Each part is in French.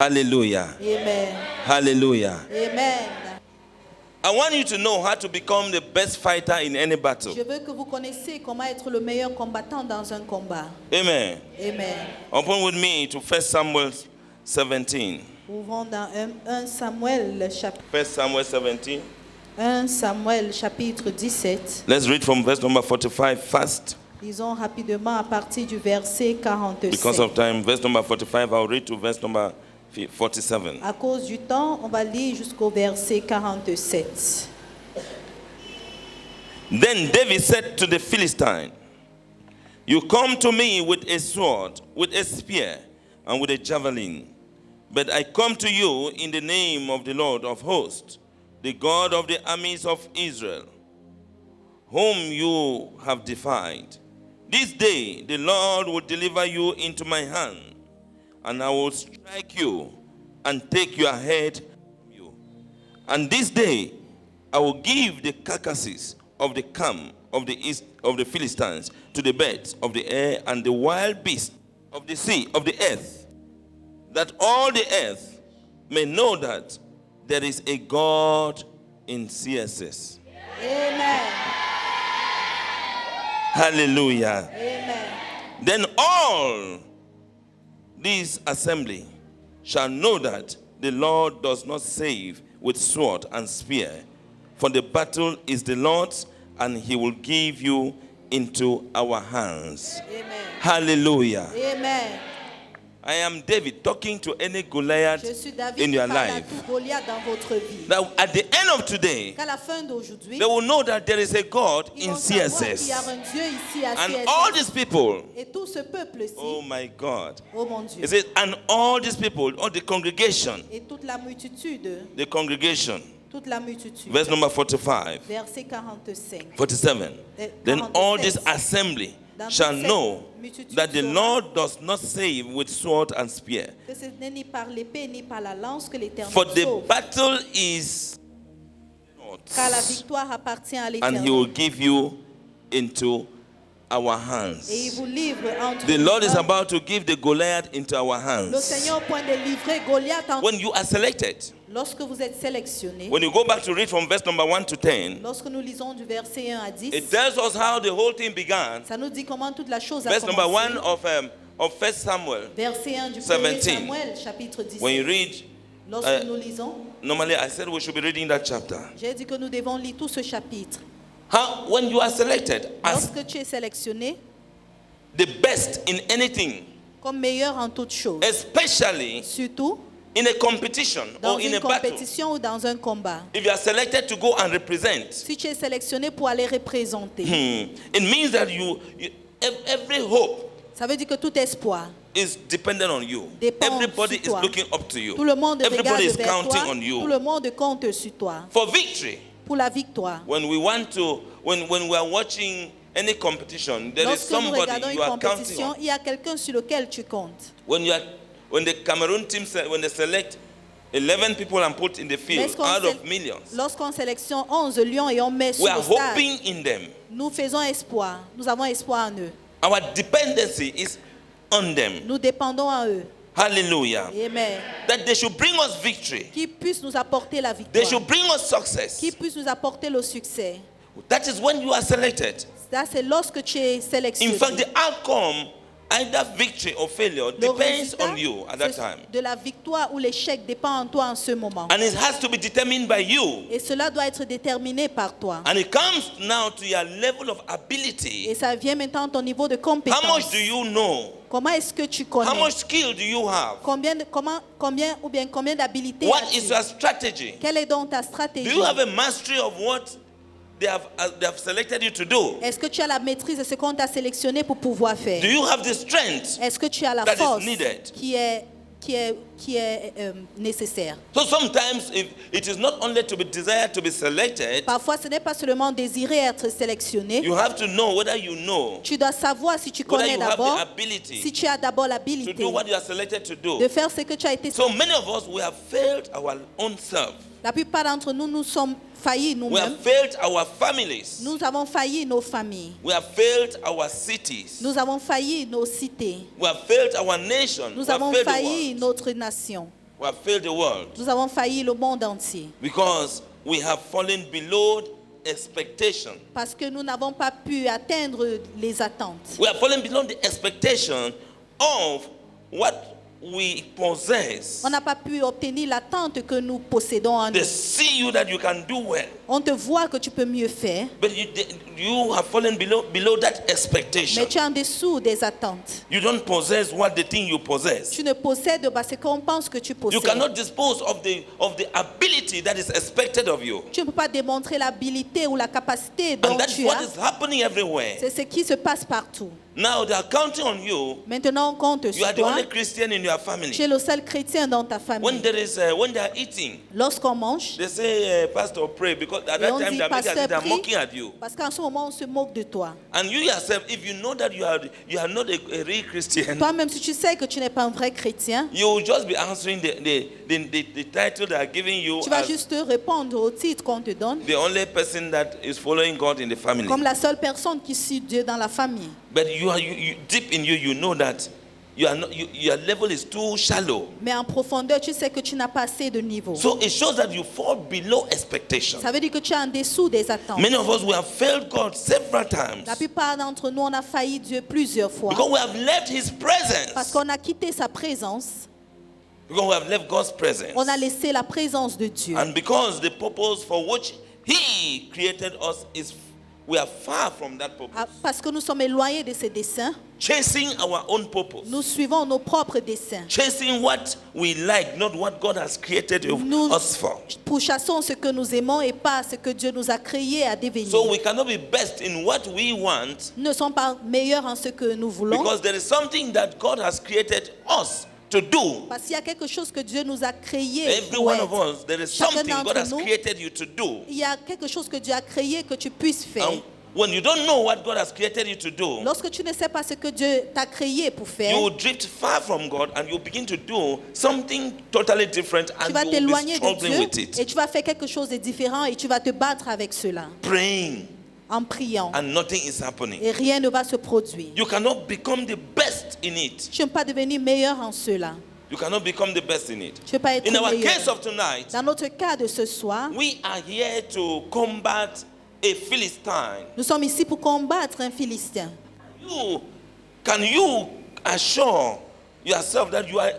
Hallelujah. Amen. Hallelujah. Amen. I want you to know how to become the best fighter in any battle. Je veux que vous connaissiez comment être le meilleur combattant dans un combat. Amen. Amen. Open with me to 1 Samuel 17. Ouvrons dans 1 Samuel, 1 Samuel 17. 1 Samuel chapitre 17. Let's read from verse number 45 fast. Lisons rapidement à partir du verset 47. Because of time, verse number 45, I'll read to verse number 47. À cause du temps, on va lire jusqu'au verset 47. Then David said to the Philistine, "You come to me with a sword, with a spear, and with a javelin. But I come to you in the name of the Lord of hosts, the God of the armies of Israel, whom you have defied. This day the Lord will deliver you into my hand, and I will strike you and take your head from you. And this day I will give the carcasses of the camp of the Philistines to the birds of the air and the wild beasts of the sea, of the earth, that all the earth may know that there is a God in CSS." Amen. Hallelujah. Amen. Then all this assembly shall know that the Lord does not save with sword and spear, for the battle is the Lord's, and he will give you into our hands. Amen. Hallelujah. Amen. I am David talking to any Goliath Je suis David in qui your parle à life. tout Goliath dans votre vie. Now, at the end of today, Qu'à la fin d'aujourd'hui, they will know that there is a God ils in vont savoir qu'il y a CSS. un Dieu ici à And CSS. all these people, Et tout ce peuple-ci, oh my God. oh mon Dieu, It says, and all these people, all the congregation, et toute la multitude, Verse number 45, verset 45. 47. Then all this assembly shall know that the Lord does not save with sword and spear. Que ce n'est ni par l'épée ni par la lance que l'Éternel For the sauve. battle is Car la victoire appartient à and he will l'Éternel. give you into our hands. Et il vous livre entre The nos Lord is mains. about to give the Goliath into our Le hands. Seigneur point de livrer Goliath entre. When you are selected, Lorsque vous êtes sélectionné, when you go back to read from verse number 1 to 10, lorsque nous lisons du verset 1 à 10, it tells us how the whole thing began. ça nous dit comment toute la chose a Verse number 1 commencé. of 1 Samuel. Verset 1 du 1er 17. Samuel, chapitre 17. When you read, Lorsque nous lisons, normally I said we should be reading that chapter. j'ai dit que nous devons lire tout ce chapitre. How, when you are selected as Lorsque tu es sélectionné the best in anything, comme meilleur en toutes choses, especially surtout in a competition dans or in une a battle, compétition ou dans un combat, if you are selected to go and represent, si tu es sélectionné pour aller représenter, it means that every hope ça veut dire que tout espoir is dependent on you. dépend Everybody sur is toi. looking up to you. Tout le monde Everybody regarde is vers counting toi. on you. Tout le monde compte sur toi For victory, pour la victoire. when we are watching any competition, there is Lorsque nous somebody regardons you une are counting compétition, on. il y a quelqu'un sur lequel tu comptes. When the Cameroon team, when they select 11 people and put in the field out of millions, Lorsqu'on sélectionne 11 lions et on met sur we are le stade, hoping in them. nous faisons espoir. Nous avons espoir en eux. Our dependency is on them. Nous dépendons en eux. Hallelujah. Amen. That they should bring us victory. Qui puisse nous apporter la They victoire. should bring us success. Qui puisse nous apporter le succès. That is when you are selected. Ça, c'est lorsque tu es sélectionné. In fact, the outcome, either victory or failure, Le depends résultat on you at that time. de la victoire ou l'échec dépend en toi en ce moment. And it has to be determined by you. Et cela doit être déterminé par toi. And it comes now to your level of Et ability. ça vient maintenant à ton niveau de How compétence. much do you know? Comment est-ce que tu How connais? much skill do you have? Combien d'habilités What as-tu? is your strategy? Quelle est donc ta Do stratégie? you have a mastery of what they have selected you to do? Est-ce que tu as la maîtrise de ce qu'on t'a sélectionné pour pouvoir faire? Do you have the strength? Est-ce que tu as la that is force needed? qui est nécessaire? So sometimes if it is not only to be desired to be selected, Parfois, ce n'est pas seulement désirer être sélectionné. you have to know whether you know, Tu dois savoir si tu whether connais you have d'abord, the ability si tu as d'abord to l'habilité do what you are selected to do. de faire ce que tu as été. So many of us, we have failed our own self. La plupart d'entre nous, nous sommes faillis We have nous-mêmes. failed our families. Nous avons failli nos familles. We have failed our cities. Nous avons failli nos cités. We have failed our nation. Nous We have avons failed the failli world. notre nation. We have failed the world Nous avons failli le monde entier because we have fallen below expectation. parce que nous n'avons pas pu atteindre les attentes. We have fallen below the expectation of what we possess. On n'a pas pu obtenir l'attente que nous possédons en They nous. see you that you can do well, On te voit que tu peux mieux faire, but you have fallen below that expectation. mais tu es en dessous des attentes. You don't possess what the thing you possess. Tu ne possèdes pas ce qu'on pense que tu You possèdes. cannot dispose of the ability that is expected of you. Tu ne peux pas démontrer l'habilité ou la capacité dont And that's tu what as. is happening everywhere. C'est ce qui se passe partout. Now they are counting on you. Maintenant, on compte You sur are the toi. only Christian in your Tu family. es le seul chrétien dans ta When famille. when they are eating, Lorsqu'on mange, they say, Pastor, pray, because at et that on time dit, they are pasteur, prie, mocking at you. parce qu'en ce moment, on se moque de toi. And you yourself, if you know that you are not a real Christian, Toi-même, si tu sais que tu n'es pas un vrai chrétien, you will just be answering the title they are giving you tu vas as juste répondre au titre qu'on te donne, the only person that is following God in the family. comme la seule personne qui suit Dieu dans la famille. But you deep in you, you know that your level is too shallow. Mais en profondeur, tu sais que tu n'as pas assez de niveau. So it shows that you fall below expectation. Ça veut dire que tu es en dessous des attentes. Many of us, we have failed God several times La plupart d'entre nous, on a failli Dieu plusieurs fois because we have left His parce presence. qu'on a quitté sa présence. Because we have left God's presence. On a laissé la présence de Dieu. And because the purpose for which He created us is, we are far from that purpose. Parce que nous sommes éloignés de ses desseins, Chasing our own purpose. nous suivons nos propres desseins. Chasing what we like, not what God has created Nous us for. pourchassons ce que nous aimons et pas ce que Dieu nous a créé à devenir. So we cannot be best in what we want Nous ne sommes pas meilleurs en ce que nous voulons because there is something that God has created us to do. parce qu'il y a quelque chose que Dieu nous a créé Every pour one of être. us, there is Chacun something God d'entre has nous, created you to do. il y a quelque chose que Dieu a créé que tu puisses faire. And when you don't know what God has created you to do, Lorsque tu ne sais pas ce que Dieu t'a créé pour faire, you will drift far from God and you begin to do something totally different tu and vas you will be t'éloigner de struggling Dieu with it. et tu vas faire quelque chose de différent et tu vas te battre avec cela Praying en priant and nothing is happening. et rien ne va se produire. You cannot become the best in it. Tu ne peux pas devenir meilleur en cela. You cannot become the best in it. Tu ne peux pas être In our meilleur. case of tonight, Dans notre cas de ce soir, we are here to combat a Philistine. nous sommes ici pour combattre un Philistin. Can you assure yourself that you are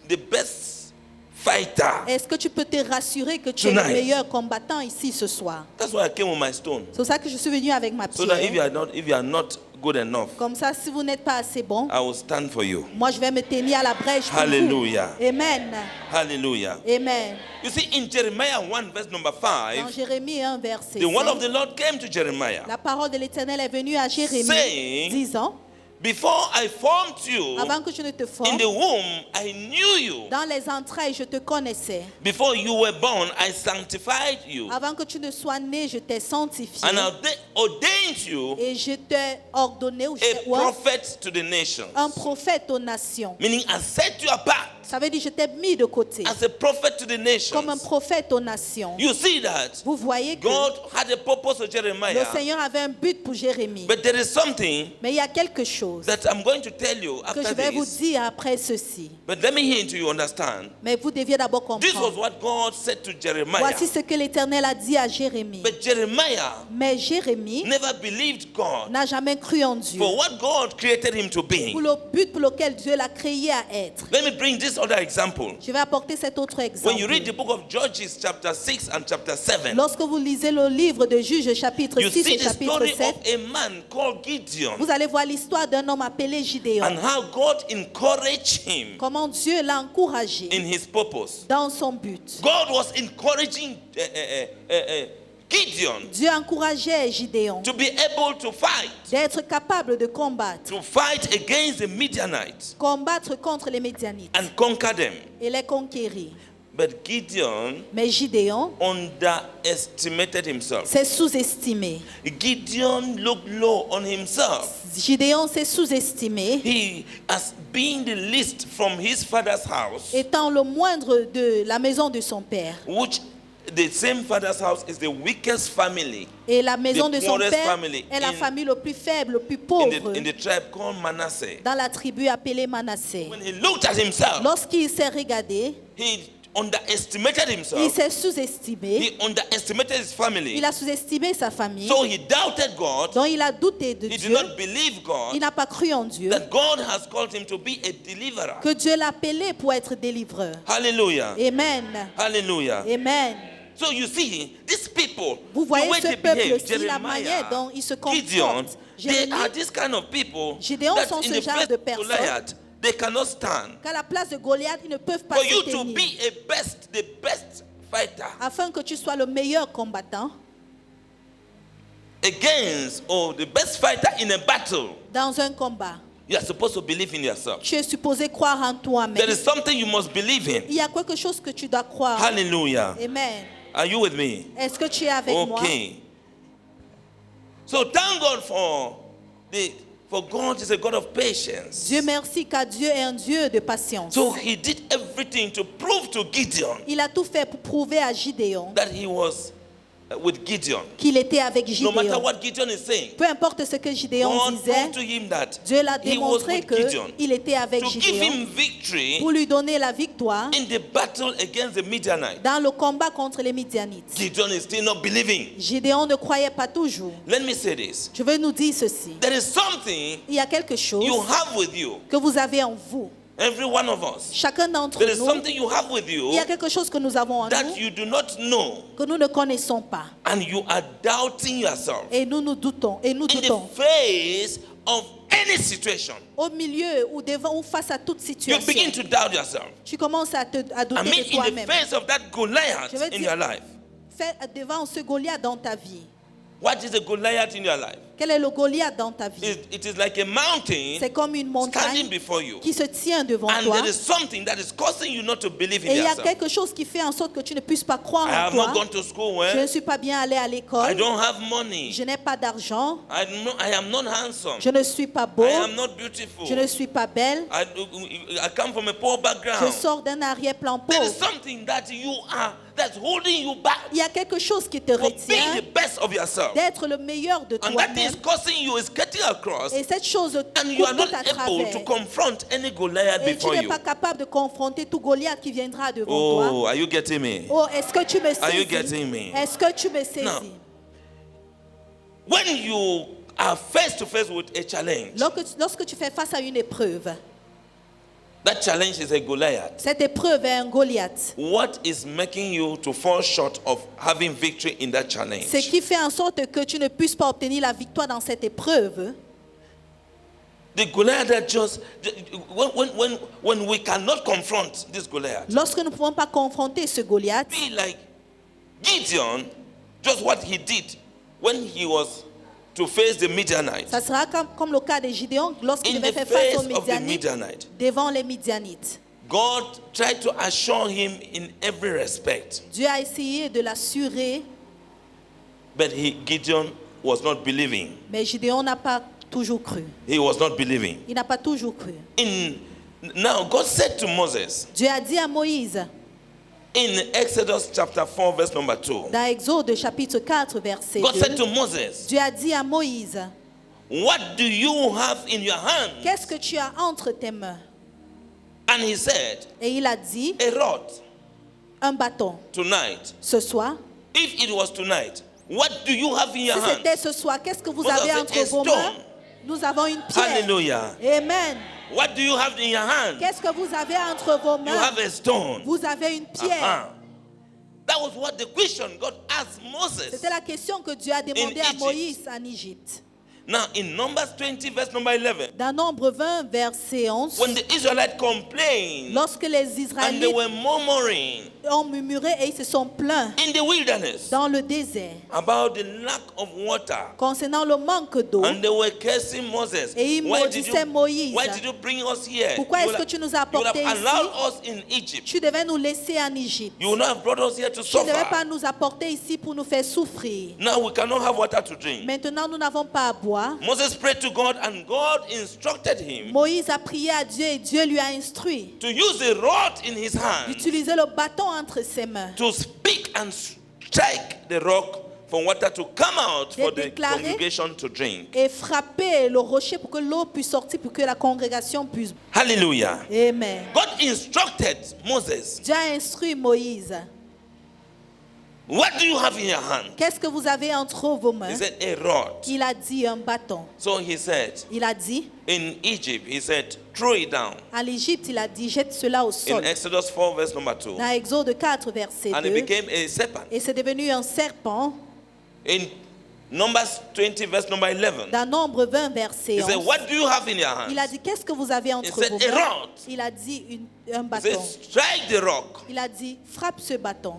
the best fighter? Est-ce que tu peux te rassurer que tu es Tonight. le meilleur combattant ici ce soir? That's why I came with my stone. C'est pour ça que je suis venu avec ma So that if pierre. you are not good enough, Comme ça, si vous n'êtes pas assez bon, I will stand for you. moi je vais me tenir à la brèche pour Hallelujah. vous. Amen. Hallelujah. Amen. You see, in Jeremiah 1, verse number Dans 5, Jérémie 1, verset the word 5, of the Lord came to Jeremiah, la parole de l'Éternel est venue à Jérémie, saying, disant, before I formed you avant que je ne te in forme, the womb, I knew you. dans les entrailles, je te connaissais. Before you were born, I sanctified you. Avant que tu ne sois né, je t'ai sanctifié. And I ordained you Et je t'ai ordonné ou je a t'ai oint prophet to the nations. un prophète aux nations. Meaning, I set you apart Ça veut dire je t'ai mis de côté as a prophet to the comme un nations. prophète aux nations. You see that Vous voyez que God had a purpose to le Jeremiah. Seigneur avait un but pour Jérémie. But there is something Mais il y a quelque chose that I'm going to tell you que after je vais vous this. dire après ceci. But let me hear into you understand. Mais vous deviez d'abord This was comprendre. what God said to Jeremiah. Voici ce que l'Éternel a dit à Jérémie. But Jeremiah Mais Jérémie never believed God n'a jamais cru en Dieu for what God created him to be. pour le but pour lequel Dieu l'a créé à être. Let me bring this other example. Je vais apporter cet autre When you read exemple. the book of Judges, chapter 6 and chapter 7, Lorsque vous lisez le livre de Juges, chapitre you 6 see et the chapitre story 7, of a man called Gideon vous allez voir l'histoire d'un homme appelé Gideon. and how God encouraged him Comment Dieu l'a encouragé in his purpose. dans son but. God was encouraging Gideon Dieu encourageait Gideon to be able to fight d'être capable de against the Midianites combattre contre les Médianites and conquer them. et les conquérir. But Gideon Mais Gideon underestimated himself. s'est sous-estimé. Gideon looked low on himself. Gideon s'est sous-estimé, He, as being the least from his father's house, étant le moindre de la maison de son père. which the same father's house is the weakest family Et la maison The de son poorest père family est la in- famille le plus faible, le plus in pauvre the tribe called Manasseh. dans la tribu appelée Manassé. When he looked at himself, Lorsqu'il s'est regardé, he underestimated il himself. s'est sous-estimé. He underestimated his family. Il a sous-estimé sa famille. So he doubted God. Donc il a douté de He did Dieu. not believe Il God n'a pas cru en Dieu. that God has called him to be a deliverer. Que Dieu l'a appelé pour être délivreur. Hallelujah. Amen. Hallelujah. Amen. So you see, these people, Vous voyez the way ce they behave, peuple-ci, la manière Jeremiah, dont ils se Gideon, comportent. they are Jérémie, this kind of people Gédéon that sont in ce the genre place de of personnes. Goliath, they cannot stand. qu'à la place de Goliath, ils ne peuvent pas For se you to tenir. be the best fighter Afin que tu sois le meilleur combattant against, or the best fighter in a battle, dans un combat, you are supposed to believe in yourself. tu es supposé croire en toi-même. There is something you must believe in. Il y a quelque chose que tu dois croire. Hallelujah. Amen. Are you with me? Est-ce que tu es avec moi? Okay. So thank God for God is a God of patience. Dieu merci car Dieu est un Dieu de patience. So he did everything to prove to Gideon Il a tout fait pour prouver à Gideon that he was with Gideon. qu'il était avec No matter Gideon. what Gideon is saying, Peu importe ce que Gideon God disait, proved to him that Dieu l'a he was démontré with Gideon qu'il était avec to give Gideon him victory pour lui donner la victoire in the battle against the Midianites. dans le combat contre les Midianites. Gideon is still not believing. Gédéon ne croyait pas toujours. Let me say this. Je veux nous dire ceci. There is something Il y a quelque chose you have with you, que vous avez en vous. every one of us. Chacun d'entre There is nous, something you have with il you y a quelque chose que nous avons en that nous you do not know, que nous ne connaissons pas. and you are doubting yourself Et nous nous doutons. Et nous in the doutons. face of any situation. Au milieu ou devant ou face à toute You situation, begin to doubt yourself. tu commences à douter I mean, de in the toi-même. face of that Goliath Je veux in dire- your life. Fais devant ce Goliath dans ta vie. What is a Goliath in your life? Quel est le Goliath dans ta vie? It is like a mountain C'est comme une standing montagne before you. qui se tient devant And toi. there is something that is causing you not to believe in Et il y a yourself. quelque chose qui fait en sorte que tu ne puisses pas croire I en have not toi. gone to school Je ne well. suis pas bien allé à I l'école. don't have money. Je n'ai pas d'argent. I am not handsome. Je ne suis pas beau. I am not beautiful. Je ne suis pas belle. I come from a poor Je background. sors d'un arrière-plan There is pauvre. something that you are that's holding you back Il y a quelque chose qui te from being retient the best of yourself. d'être le meilleur de And that is toi-même. causing you is getting across, Et cette chose and you are coupe not à able to travers. confront any Goliath Et tu before n'es you. pas capable de confronter tout Goliath qui viendra devant Oh, toi. are you getting me? Oh, est-ce que tu me Are you saisis? getting me? Est-ce que tu me saisis? Now, When you are face to face with a challenge, Lorsque tu fais face à une épreuve, that challenge is a Goliath. cette épreuve est un Goliath. What is making you to fall short of having victory in that challenge? Ce qui fait en sorte que tu ne puisses pas obtenir la victoire dans cette épreuve, The Goliath that just when we cannot confront this Goliath, lorsque nous ne pouvons pas confronter ce Goliath, be like Gideon, just what he did when he was to face the Midianites. ça sera comme le cas de Gideon lorsqu'il In devait the faire face aux face of the Midianites, Midianites, devant les Midianites. God tried to assure him in every respect, Dieu a essayé de l'assurer, but Gideon was not believing. mais Gideon n'a pas toujours cru. He was not believing. Il n'a pas toujours cru. Now God said to Moses Dieu a dit à Moïse, in Exodus chapter 4 verse number 2. dans Exode chapitre 4, verset God said to 2, Moses, Dieu a dit à Moïse, what do you have in your hand? qu'est-ce que tu as entre tes mains? And he said, Et il a dit, a rod. un bâton. Tonight, Ce soir, if it was tonight, what do you have in your si hand? c'était ce soir, qu'est-ce que vous Moses avez said, entre a vos stone. mains? Nous avons une pierre. Hallelujah. Amen. What do you have in your hand? Qu'est-ce que vous avez entre vos You mains? have a stone. Vous avez une pierre. Uh-huh. That was what the question God asked Moses. C'était la question que Dieu a demandé à Egypt. Moïse en Égypte. Now, in Numbers 20, verse number 11, Dans Nombre 20, verset 11, when the Israelites complained lorsque les and they Israélites were murmuring ont murmuré et ils se sont plaints in the wilderness dans le désert about the lack of water, concernant le manque d'eau, and they were cursing Moses. et ils maudissaient Moïse. Why did you bring us here? Pourquoi You est-ce que would tu nous as have- you would apportés have ici? allowed us in Egypt. Tu devais nous laisser en Égypte. You would not have brought us here to Tu ne devais pas suffer. nous apporter ici pour nous faire souffrir. Now we cannot have water to drink. Maintenant, nous n'avons pas à boire. Moses prayed to God, and God instructed him Moïse a prié à Dieu et Dieu lui a instruit to use the rod in his hand d'utiliser le bâton entre ses mains to speak and strike the rock for water to come out for the déclarer congregation to drink. et frapper le rocher pour que l'eau puisse sortir, pour que la congrégation puisse. Hallelujah. Amen. God instructed Moses, Dieu a instruit Moïse. what do you have in your hand? Qu'est-ce que vous avez entre vos He mains? said, a rod. Il a dit un bâton. So he said, Il a dit, in Egypt, he said, throw it down. à l'Égypte, il a dit, jette cela au In sol. Exodus 4, verse number 2. Dans Exode 4, verset And it 2. became a serpent. Et c'est devenu un serpent. In Numbers 20, verse number 11. Dans Nombre 20, verset He said, 11. what do you have in your hand? Il a dit, qu'est-ce que vous avez entre He said, vos a mains? rod. Il a dit un He bâton. said, strike the rock. Il a dit, frappe ce bâton.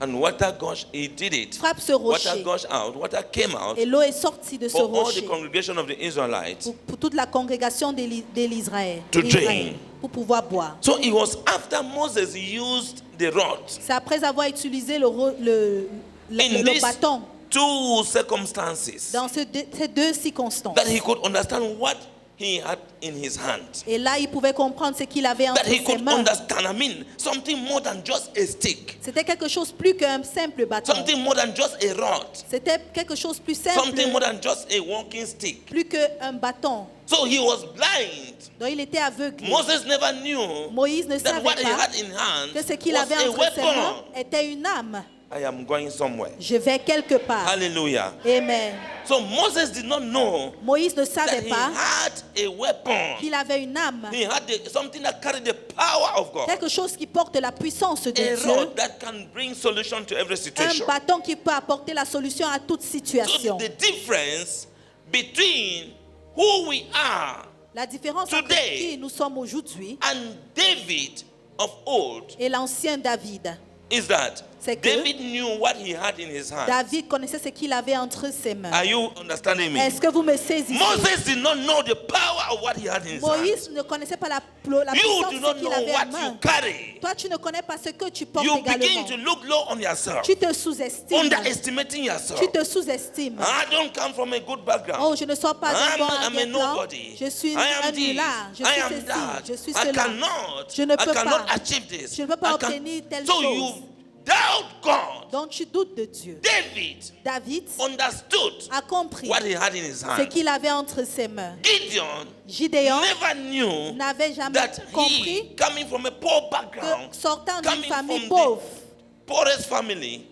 And water gushed, he did it. Frappe ce Water rocher. gushed out, water came out Et l'eau est sortie de ce for all the rocher congregation of the Israelites. pour toute la congrégation de l'Israël. To drink. Pour pouvoir boire. So it was after Moses used the rod C'est après avoir utilisé le in these bâton two circumstances dans ces deux circonstances. that he could understand what he had in his hand. Et là, il pouvait comprendre ce qu'il avait entre That he ses could mains. understand, I mean, something more than just a stick. C'était quelque chose plus qu'un simple bâton. Something more than just a rod. C'était quelque chose plus simple, Something more than just a walking stick. plus qu'un bâton. So he was blind. Donc il était aveugle. Moses never knew Moïse ne that savait what he pas had in hand que ce qu'il was avait a entre ses mains weapon. était une âme. I am going somewhere. Je vais quelque part. Hallelujah. Amen. So Moses did not know Moïse ne that savait he pas had a weapon. qu'il avait une âme. He had something that carried the power of God. Quelque chose qui porte la puissance de A Dieu. rod that can bring solution to every Un situation. bâton qui peut apporter la solution à toute So situation. the difference between who we are La différence entre Today. qui nous sommes aujourd'hui and David of old et l'ancien David. is that C'est que David knew what he had in his hand. David connaissait ce qu'il avait entre ses mains. Are you understanding me? Est-ce que vous me saisissez? Moses did not know the power of what he had in his hand. Moïse ne connaissait pas la You puissance do de not ce know qu'il avait en what main. you carry. Toi, tu ne connais pas ce que tu portes You begin également. to look low on yourself, Tu te sous-estimes. underestimating yourself. Tu te sous-estimes. I don't come from a good background. Oh, je ne sors pas d'un I'm bon a arrière-plan. nobody. Je suis I un am this. nulard. Je I suis am ceci. that. Je suis I cela. cannot. Je ne peux I cannot pas. achieve this. Je ne peux pas I can- obtenir telle So chose. you doubt God. Donc tu doutes de Dieu. David David understood a compris what he had in his ce hand. qu'il avait entre ses mains. Gideon Gideon never knew n'avait jamais that compris he, coming from a poor que background, sortant d'une coming famille from pauvre, the poorest family,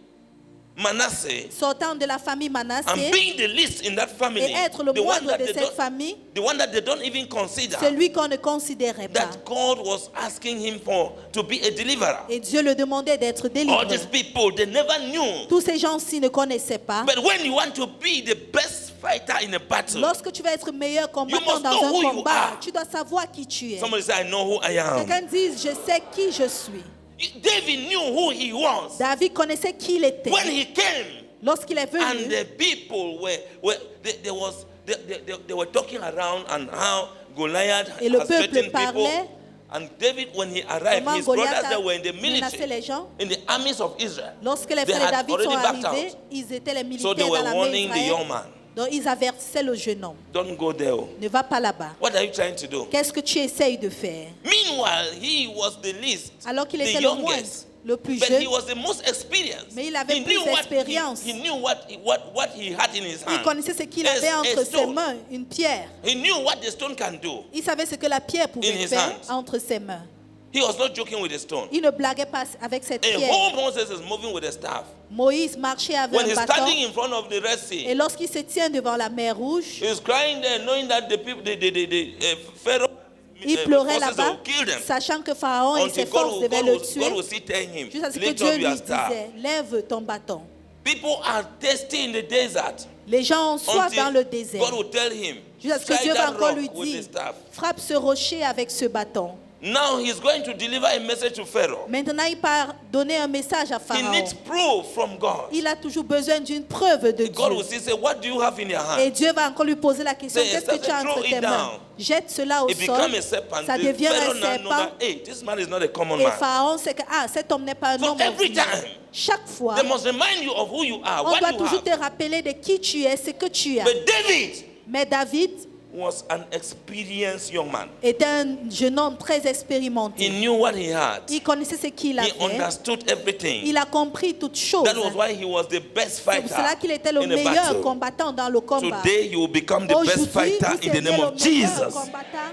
Manasseh, sortant de la famille and Manassé, being the least in that family, et être le the one moindre that de they cette don't, famille, the one that they don't even consider, celui qu'on ne considérait pas. that God was asking him for to be a deliverer. Et Dieu le demandait d'être All délivré. these people, they never knew. Tous ces gens-ci ne connaissaient pas. But when you want to be the best fighter in a battle, Lorsque tu vas être meilleur combattant must dans know who un you combat, are. tu dois savoir qui tu es. somebody say, I know who I am. Quelqu'un dit, je sais qui je suis. David knew who he was. David connaissait qui il était. When he came, Lorsqu'il est and venu, the people they were talking around and how Goliath Et le has peuple threatened parlait. people. And David, when he arrived, comment his brothers Goliath that a were in the menacé les military, gens. in the armies of Israel, Lorsque les they frères de had David sont already backed arrivés, out. ils étaient les So militaires they dans were l'armée warning the young d'Israël. man, Donc ils avertissaient le jeune homme. don't go there. Oh. Ne va pas là-bas. What are you trying to do? Qu'est-ce que tu essayes de faire? Meanwhile, he was the least, Alors qu'il the était le moindre, youngest. le plus But jeune, he was the most experienced. Mais il avait He plus knew what d'expérience. he knew what he had in his il hand. connaissait ce qu'il A- avait a entre ses stone. mains, une pierre. He knew what the stone can do. Il savait ce que la pierre In pouvait his faire hands. entre ses mains. He was not joking with the stone. Il ne blaguait pas avec cette A pierre. whole Moses is moving with a staff. Moïse marchait avec When un he's bâton. standing in front of the Red Et Sea, lorsqu'il se tient devant la mer Rouge, he's crying there, knowing that the people, the Pharaoh il pleurait forces là-bas, will kill them. sachant que Pharaon et ses Until God forces will, devaient God le will, tuer, God will still tell him, jusqu'à ce que lift Dieu up lui your staff. disait, lève ton bâton. People are thirsty in the desert. Les gens ont soif Until dans le désert. God will tell him, Jusqu'à ce que strike Dieu va that encore rock lui with the dire, staff. frappe ce rocher avec ce bâton. Now he's going to deliver a message to Pharaoh. Maintenant, il part donner un message à He Pharaon. needs proof from God. Il a toujours besoin d'une preuve de God will Dieu. still say, what do you have in your Et hand? Dieu va encore lui poser la question, Say, qu'est-ce que tu as throw entre it tes mains? down. Jette cela au It sol. becomes a serpent. Ça The devient Pharaoh un now know serpent. that, hey, this man is not a common Et man. Pharaon sait que cet homme n'est pas un So homme every ordinaire. time, Chaque fois, They must remind you of who you are, on what doit you toujours have. te rappeler de qui tu es, ce que tu as. But David Mais David, was an experienced young man. était un jeune homme très He expérimenté. knew what he had. Il connaissait ce qu'il He avait. understood everything. Il a compris toutes choses. That was why he was the best C'est pour fighter cela qu'il était le in the meilleur battle. combattant dans le combat. Today you will become the best Aujourd'hui, fighter vous in the serez name le of meilleur Jesus. combattant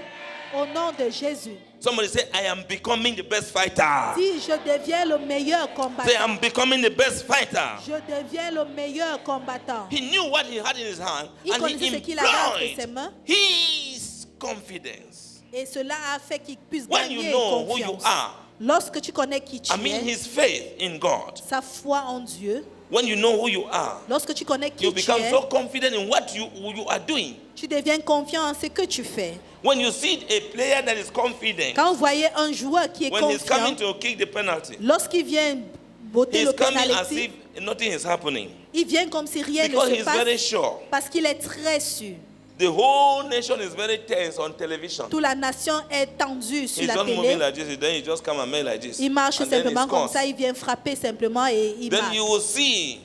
au nom de Jésus. Somebody say, I am becoming the best fighter. Si je deviens le meilleur Say, combattant, I'm becoming the best fighter. je deviens le meilleur combattant. He knew what he had in his hand Il and connaissait ce he qu'il avait entre ses employed mains. his confidence. Et cela a fait qu'il puisse When you gagner know who you confiance. are, Lorsque tu connais qui tu I mean es, his faith in God. sa foi en Dieu, When you know who you are, lorsque tu connais qui you tu become es, so confident in what you are doing. tu deviens confiant en ce que tu fais. When you see a player that is confident, Quand vous voyez un joueur qui est when he's confiant, coming to kick the penalty, lorsqu'il vient botter he's le coming as penalty, if nothing is happening. il vient comme si rien Because ne se he's very passe sure. parce qu'il est très sûr. The whole nation is very tense on television. Toute la nation est tendue sur He's la just moving télé. like this, then he just come and make like this. Il marche And then he simplement comme scores. ça, il vient frapper simplement et il Then marche. you will see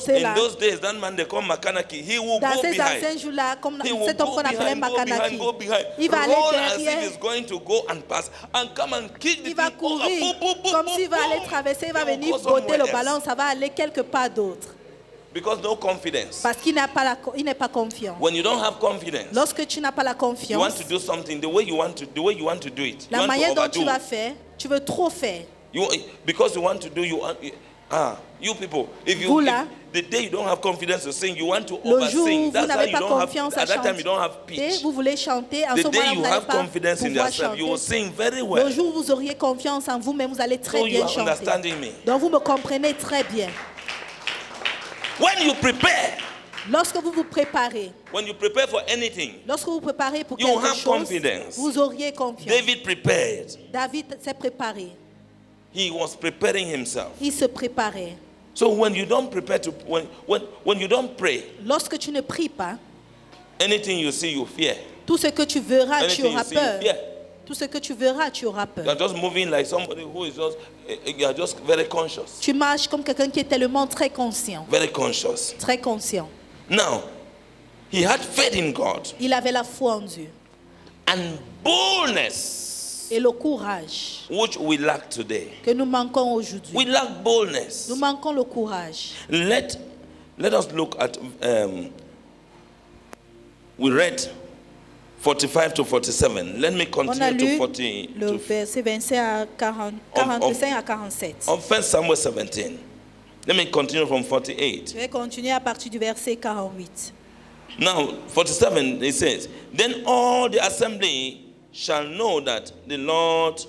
C'est in là. those days that man they call Makanaki, he will Dans go ces anciens behind. jours-là, comme He will cet homme go qu'on appelait behind, go Makanaki, behind, go behind. il va aller Roll as if derrière, he's going to go and pass and come and kick the il va thing over. courir Boom, boom, boom, comme boom, s'il va aller boom. traverser, il va He will venir go botter somewhere le else. ballon, ça va aller quelque part d'autre. Because no confidence. Parce qu'il n'a pas il n'est pas confiant. When you don't have confidence, Lorsque tu n'as pas la you want confiance, to do something the way you want to do it. la you want manière to dont overdo. tu vas faire, tu veux trop faire. Because you want to do you people, if Vous là, the day you don't have confidence to sing, you want to le jour oversing. où vous That's why n'avez you pas don't have, confiance à at that time you don't have chanter, pitch. vous voulez chanter, en The ce day moment-là, you vous n'allez have pas confidence in pouvoir yourself, you will chanter. sing very Le well. jour où vous auriez confiance en vous-même, vous allez très So you bien are chanter. understanding me. Donc vous me comprenez très bien. When you prepare Lorsque vous vous préparez, for anything, lorsque vous préparez pour You quelque have chose, confidence. vous auriez confiance. David prepared. David s'est préparé. He was preparing himself. Il se préparait. So when you don't prepare when you don't pray, Lorsque tu ne pries pas, anything you see, you fear. tout ce que tu verras, tu Anything you auras see, you peur. fear. Tout ce que tu verras, tu auras You peur. are just moving like somebody who is you are just very conscious. Tu marches comme quelqu'un qui est tellement très conscient. Very conscious. Très conscient. Now, he had faith in God Il avait la foi en Dieu. and boldness, Et le courage which we lack today. que nous manquons aujourd'hui. We lack boldness. Nous manquons le courage. Let us look at we read 45 to 47. Let me On a continue to lu 40 le to verset 25 à 45 à 47. of 1 Samuel 17. Let me continue from 48. Je vais continuer à partir du verset 48. Now, 47, it says, Then all the assembly shall know that the Lord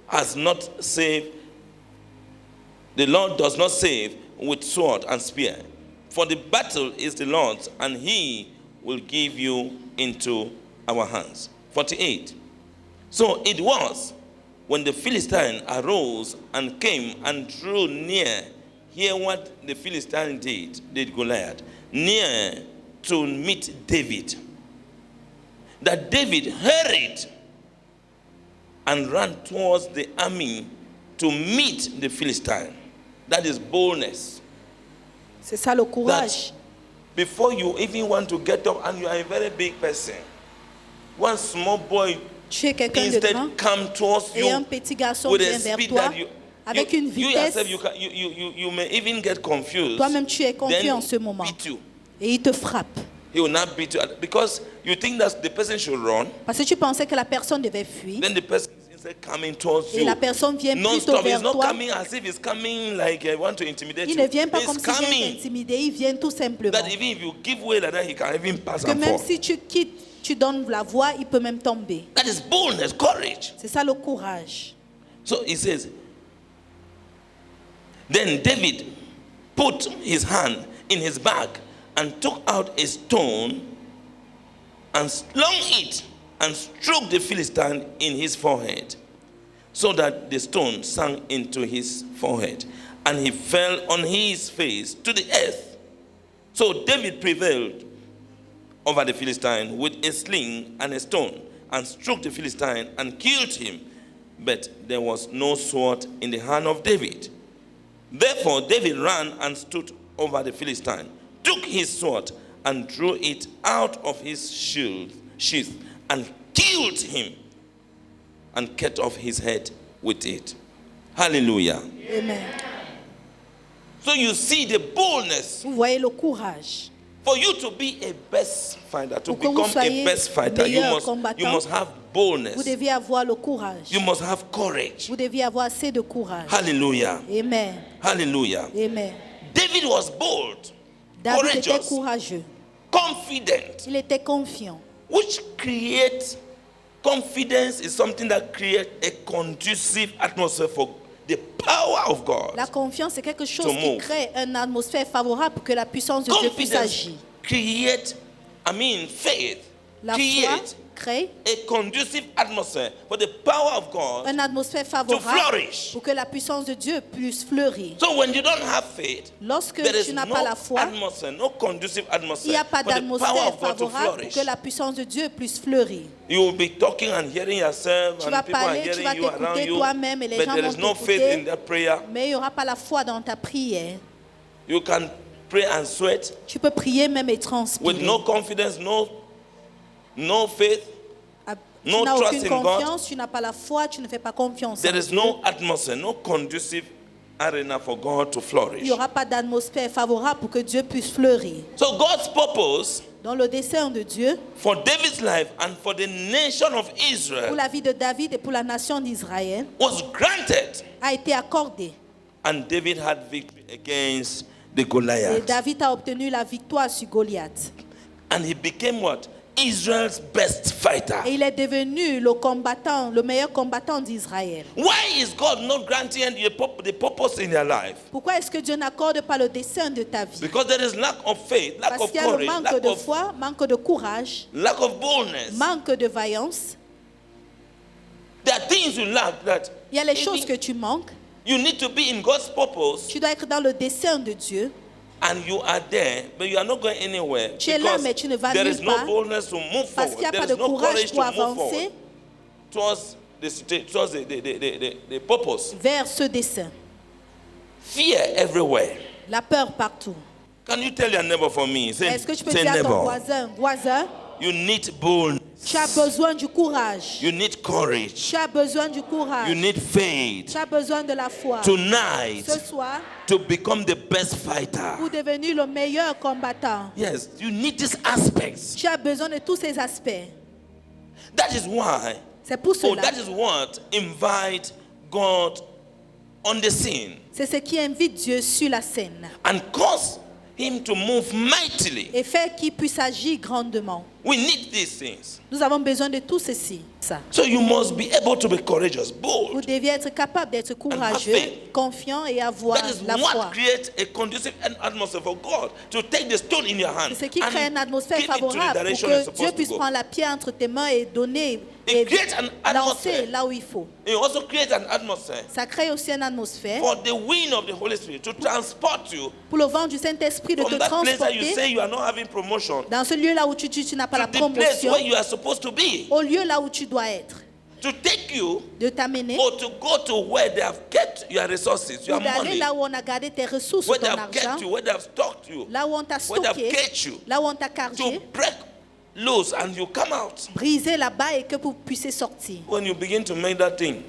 has not saved, the Lord does not save with sword and spear. For the battle is the Lord's, and he will give you into our hands. 48. So it was when the Philistine arose and came and drew near, hear what the Philistine did Goliath, near to meet David, that David hurried and ran towards the army to meet the Philistine. That is boldness. C'est ça le courage. Before you even want to get up and you are a very big person, one small boy Tu es quelqu'un de grand instead come towards et un you petit garçon with vient a vers speed toi that avec une you vitesse. yourself you may even get confused. Toi-même, tu es confus Then en ce moment. beat you. Et il te frappe. He will not beat you because you think that the person should run. Parce que tu pensais que la personne devait fuir. Then the person is instead coming towards Et you. la personne vient plutôt Non-stop. He's vers not toi. coming as if he's coming like I want to intimidate Il you. ne vient pas He's comme s'il vient coming. t'intimider. Il vient tout simplement. That even if you give way like that, he can even pass Que and même fall. si tu quittes, tu donnes la voix, il peut même tomber. That is boldness, courage. C'est ça le courage. So he says, then David put his hand in his bag and took out a stone and slung it and struck the Philistine in his forehead, so that the stone sank into his forehead, and he fell on his face to the earth. So David prevailed over the Philistine with a sling and a stone, and struck the Philistine and killed him. But there was no sword in the hand of David. Therefore David ran and stood over the Philistine, took his sword and drew it out of his sheath and killed him and cut off his head with it. Hallelujah. Amen. So you see the boldness. Vous voyez le courage. For you to be a best fighter, to Pour que vous become a soyez best fighter, you meilleur must combattant, have Vous boldness. deviez avoir le courage. You must have courage. Vous deviez avoir assez de courage. Hallelujah. Amen. Hallelujah. Amen. David was bold, David était courageous, courageux. confident, Il était confiant. which creates confidence is something that creates a conducive atmosphere for the power of God. La confiance, c'est quelque chose To qui move. crée une atmosphère favorable pour que la puissance de Dieu puisse Confidence agir. create, faith La foi create crée a conducive atmosphere for the power of God. une atmosphère To favorable flourish. pour que la puissance de Dieu puisse fleurir. So when you don't have faith, Lorsque there is tu n'as no pas la foi, atmosphere, no conducive il atmosphere n'y a pas for the power d'atmosphère of God to favorable pour flourish. que la puissance de Dieu puisse fleurir. You will be talking and hearing yourself, Tu vas and people are parler, tu hearing vas you around t'écouter you, toi-même et les but gens there vont is no faith t'écouter. in that prayer. Mais il n'y aura pas la foi dans ta prière. You can pray and sweat Tu peux prier même et with transpirer. no confidence, no faith. Tu no n'as trust aucune in God. confiance, tu n'as pas la foi, tu ne fais pas confiance. There en is Dieu. no atmosphere, no conducive arena for God to Il flourish. n'y aura pas d'atmosphère favorable pour que Dieu puisse fleurir. So God's purpose Dans le dessein de Dieu, for David's life and for the nation of pour Israel la vie de David et pour la nation d'Israël, was granted. a été accordé. And David had victory against the Et Goliath. David a obtenu la victoire sur Goliath. And he became what? Israel's best fighter. Et il est devenu le meilleur combattant d'Israël. Why is God not granting you the purpose in your life? Pourquoi est-ce que Dieu n'accorde pas le dessein de ta vie? Because there is lack of faith, lack Parce of qu'il y a le courage, manque de foi, manque de courage, lack of boldness. manque de vaillance. There are things you lack that Il y a les even choses que tu manques. you need to be in God's purpose, Tu dois être dans le dessein de Dieu. and you are there, but you are not going anywhere Tu es là, mais tu ne vas there nulle is no part. boldness to move Parce forward. qu'il n'y a There pas is de no courage courage pour to move avancer forward towards the purpose. vers ce dessein. Fear everywhere. La peur partout. Can you tell your neighbor for me? Say, Est-ce que tu peux say dire à ton neighbor, voisin, you need boldness. tu as besoin du courage. You need courage. Tu as besoin du You courage. need faith. Tu as besoin de la foi. Tonight, Ce soir, to become the best fighter. pour devenir le meilleur combattant, Yes, you need these aspects. tu as besoin de tous ces aspects. That is why, C'est pour cela. that is what invite God on the scene C'est ce qui invite Dieu sur la scène and cause him to move mightily. et fait qu'il puisse agir grandement. We need these things. Nous avons besoin de tout ceci. Ça. So you must be able to be courageous, Vous bold. deviez être capable d'être courageux, faith. confiant et avoir That is la what foi. creates a conducive atmosphere for God to take the stone in your hand C'est ce qui crée une and atmosphère give it to the favorable pour direction it's que Dieu supposed to puisse go. prendre la pierre entre tes mains et donner It et creates an lancer atmosphere. là où il faut. It also creates an atmosphere Ça crée aussi une atmosphère for the wind of the Holy Spirit to transport you pour le vent du Saint-Esprit de te from that place that you transporter say you are not having promotion dans ce lieu là où tu n'as pas la to the place promotion, where you are supposed to be, au lieu là où tu dois être, to take you de t'amener or to go to where they have kept your resources, your ou d'aller money, là où on a gardé tes ressources, where they ton have argent, kept you, where they have stocked you, là où on t'a where they have stocké, kept you, là où on t'a to cargé, break loose and you come out. briser là-bas et que vous puissiez sortir. When you begin to make that thing,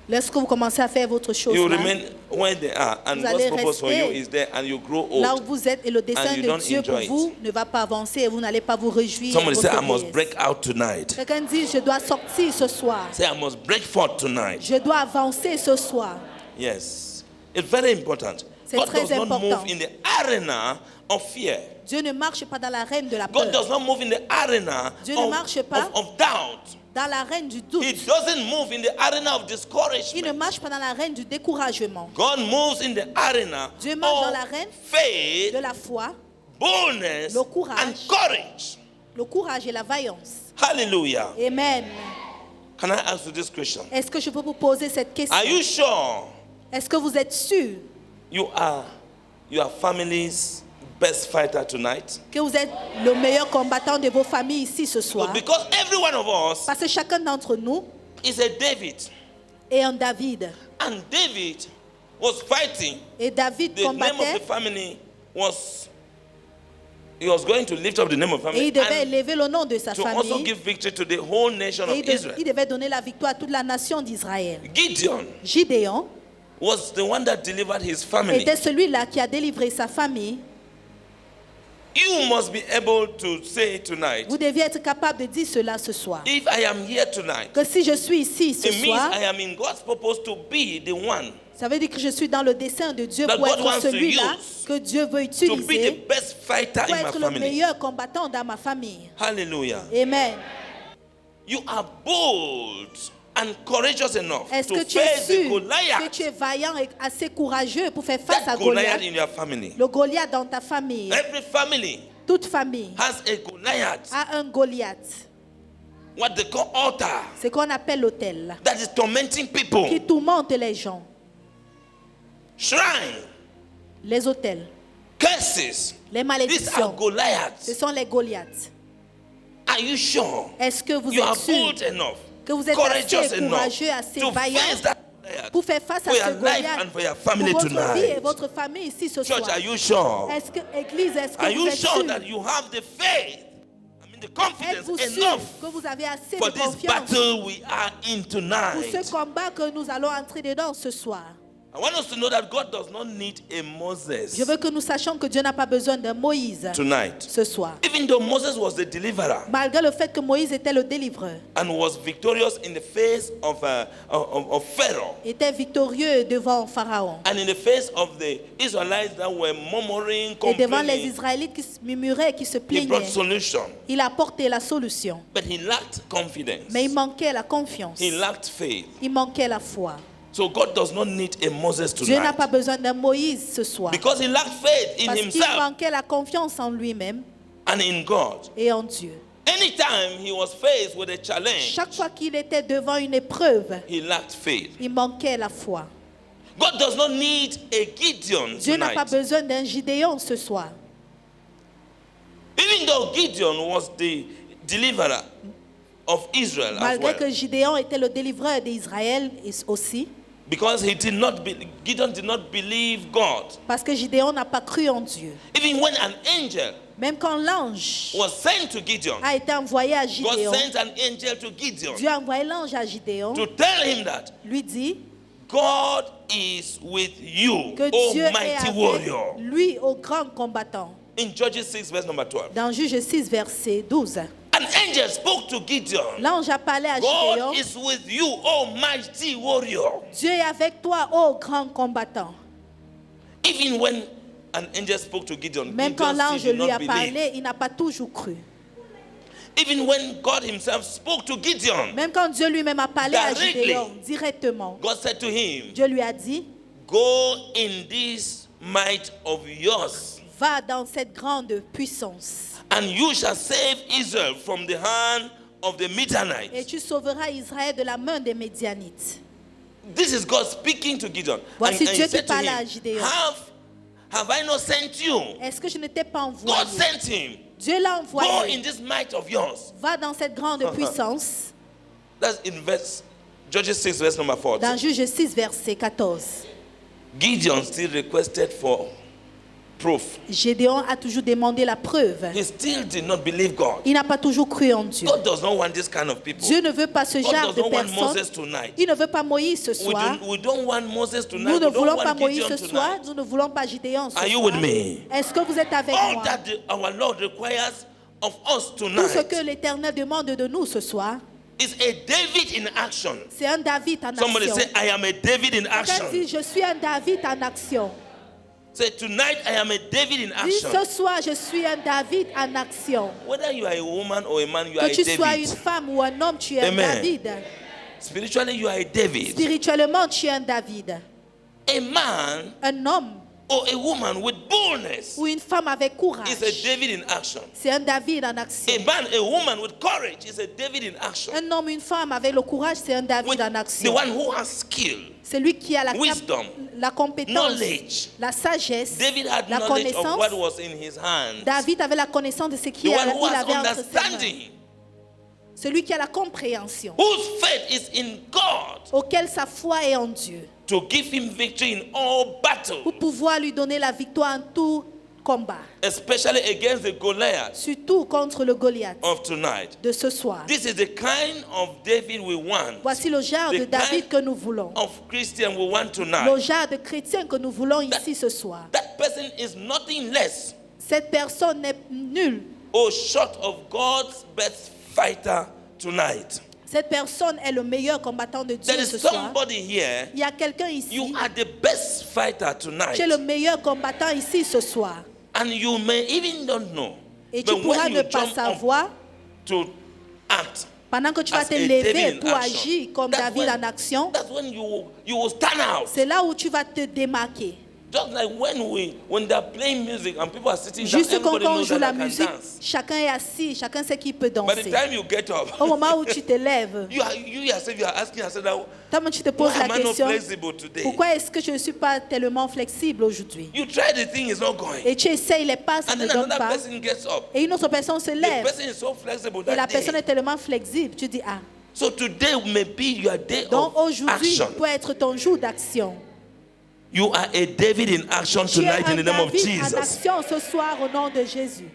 Lorsque vous commencez à faire votre chose you là, remain where they are, and Vous God's allez purpose for you rester is there, and you grow là où old. vous êtes et le dessein and you de don't Dieu pour enjoy vous ne va pas avancer et vous n'allez pas vous réjouir. Somebody à say, votre I must vieillesse. break out tonight. Quelqu'un dit, je dois sortir ce soir. Say, I must break forth tonight. Je dois avancer ce soir. Yes. It's very important. C'est God très does not important. move in the arena of fear. Dieu ne marche pas dans l'arène de la God peur, does not move in the arena Dieu ne marche pas. of doubt. dans l'arène du doute. He doesn't move in the arena of Il ne discouragement. marche pas dans l'arène du découragement. God moves in the arena Dieu marche dans of l'arène faith, de la foi, boldness, le courage. and courage. le courage et la vaillance. Hallelujah. Amen. Can I ask you this question? Est-ce que je peux vous poser cette question? Are you sure Est-ce que vous êtes sûr you are your family's best fighter tonight? que vous êtes le meilleur combattant de vos familles ici ce soir? Because every one of us Parce que chacun d'entre nous is a David. est un David. And David was fighting. Et David The name of the combattait. family was he was going to lift up the name of Et family il devait and élever le nom de sa to also famille. give victory to the whole nation Et of Israel. il devait donner la victoire à toute la nation d'Israël. Gideon Gideon was the one that delivered his family. était celui-là qui a délivré sa famille. You must be able to say tonight, Vous deviez être capable de dire cela ce soir. if I am here tonight, Que si je suis ici ce it means soir, I am in God's purpose to be the one, ça veut dire que je suis dans le dessein de Dieu That pour God être wants to celui-là use que Dieu veut to be the utiliser best fighter pour in my être le family. meilleur combattant dans ma famille. Hallelujah. Amen. You are bold and courageous enough Est-ce to que tu es face the sûr que Goliath, tu es vaillant et assez courageux pour faire face à that Goliath Goliath? in your family. Le Goliath dans ta famille. Every family Toute famille has a Goliath, a un Goliath. what they call altar, C'est ce qu'on appelle l'autel, that is tormenting qui people. tourmente les gens. Shrine, Les autels, curses. les These are malédictions. Ce Goliaths. sont les Goliaths. Are you sure Est-ce que vous you are êtes sûr bold enough, que vous êtes courageous assez enough courageux, assez to vaillant face that Goliath pour faire face à for ce your life Goliath and for your pour family votre vie et tonight? votre famille ici ce Church, soir? are you sure? Est-ce que, Église, est-ce que Are vous you êtes sure sûr? that you have the faith, the confidence Êtes-vous sûr enough que vous avez assez for de this confiance battle we are in pour tonight? ce combat que nous allons entrer dedans ce soir? I want us to know that God does not need a Moses Je veux que nous sachions que Dieu n'a pas besoin d'un Moïse tonight. ce soir. Even though Moses was the deliverer Malgré le fait que Moïse était le délivreur, and was victorious in the face of Pharaoh était victorieux devant Pharaon and in the face of the Israelites that were murmuring, et devant les complaining, Israélites qui murmuraient, qui se he brought plaignaient, solution. il a apporté la solution. But he lacked confidence. Mais il manquait la confiance, He lacked faith. il manquait la foi. So God does not need a Moses Dieu n'a pas tonight. besoin d'un Moïse ce soir Because he lacked faith in parce qu'il himself manquait la confiance en lui-même and in God. et en Dieu. Anytime he was faced with a challenge, Chaque fois qu'il était devant une épreuve, he lacked faith. il manquait la foi. God does not need a Gideon Dieu n'a pas tonight. besoin d'un Gideon ce soir. Even though Gideon was the deliverer of Israel as Malgré que well. Gideon était le délivreur d'Israël aussi, Because Gideon did not believe God. parce que Gideon n'a pas cru en Dieu. Even when an angel Même quand l'ange was sent to Gideon, a été envoyé à God Gideon, sent an angel to Gideon Dieu a envoyé l'ange à Gideon, to tell him that lui dit God is with you, que O Dieu est mighty avec warrior. lui au grand combattant. In Judges 6, verse number 12. Dans Juge 6, verset 12, An angel spoke to Gideon. l'ange a parlé à Gideon. God is with you, O mighty warrior. Dieu est avec toi, ô grand combattant. Even when an angel spoke to Gideon, Même quand Gideon l'ange still did lui not a believe. parlé, il n'a pas toujours cru. Even when God himself spoke to Gideon, Même quand Dieu lui-même a parlé à Directly. Gideon directement, God said to him, Dieu lui a dit, go in this might of yours, va dans cette grande puissance and you shall save Israel from the hand of the et Midianites. tu sauveras Israël de la main des Médianites. This is God speaking to Gideon. Voici And he Dieu qui said to parle à him, Gideon. have I not sent you? Est-ce que je ne t'ai pas God envoyé? sent him. Dieu l'a Go in envoyé. this might of yours. Va dans cette grande puissance. That's in Judges 6, verse number 4. Dans Juge 6, verset 14. Gideon still requested for proof. Gédéon a toujours demandé la preuve. He still did not believe God. Il n'a pas toujours cru en Dieu. God does not want this kind of people. Dieu ne veut pas ce God genre does de not want Moses personnes. tonight. Il ne veut pas Moïse ce soir. We don't want Moses tonight. Nous ne We don't voulons pas want Moïse Gideon ce soir. tonight. Nous ne voulons pas Gideon ce Are you soir. with me? Est-ce que vous êtes avec All moi? that our Lord requires of us Tout ce que tonight l'Éternel demande de nous ce soir, is a David in action. c'est un David en Somebody action. say, I am a David in Quelqu'un action. dit, je suis un David en action. Say, tonight I am a David in Dis, action. ce soir, je suis un David en action. Whether you are a woman or a man, you are Que a tu sois une David. femme ou un homme, tu es un Amen. David. Spiritually, you are a David. Spirituellement, tu es un David. A man Un homme or a woman with boldness ou une femme avec courage, is a David in action. c'est un David en action. A man, a woman with courage is a David in action. Un homme, une femme avec le courage, c'est un David With en the action. one who has skill. C'est lui qui a Wisdom, la compétence, knowledge. la sagesse, David had la knowledge of connaissance. what was in his hand. David avait la connaissance de ce The qu'il one who il has avait entre ses mains. understanding, Celui qui a la compréhension, whose faith is in God auquel sa foi est en Dieu, to give him victory in all battle. pour pouvoir lui donner la victoire en tout combat, especially against the Goliath surtout contre le Goliath of tonight. de ce soir. This is the kind of David we want. Voici le genre The de David kind que nous voulons. of Christian we want Le tonight. genre de chrétien que nous voulons ici ce soir. That person is nothing less Cette personne n'est nulle. or short of God's best fighter tonight. Cette personne est le meilleur combattant de Dieu There ce is soir. somebody here. Il y a quelqu'un ici. You are the best fighter tonight. Tu es le meilleur combattant ici ce soir. And you may even don't know. Et tu But pourras when ne you pas jump up savoir to act, pendant que tu vas as te a lever David in pour action, agir comme that's David when- en action. that's when you will stand out. C'est là où tu vas te démarquer. Just like when they're playing music and people are sitting down, Juste quand everybody on knows joue that la they can musique, dance. chacun est assis, chacun sait qu'il peut By the danser. time you get up, Au moment où tu te lèves, you yourself, you are asking yourself, that, toi tu te why poses la am I not question, flexible today? pourquoi est-ce que je ne suis pas tellement flexible aujourd'hui? You try the thing, it's not going. Et tu essayes, les pas, ça And ne then donne another pas. person gets up. Et une autre personne se The lève. person is so flexible Et la that personne day. est tellement flexible. Tu dis, ah. So today may be your day Donc of aujourd'hui action. peut être ton jour d'action. You are a David in action Tu es tonight in un the name of David en Jesus. action ce soir au nom de Jésus.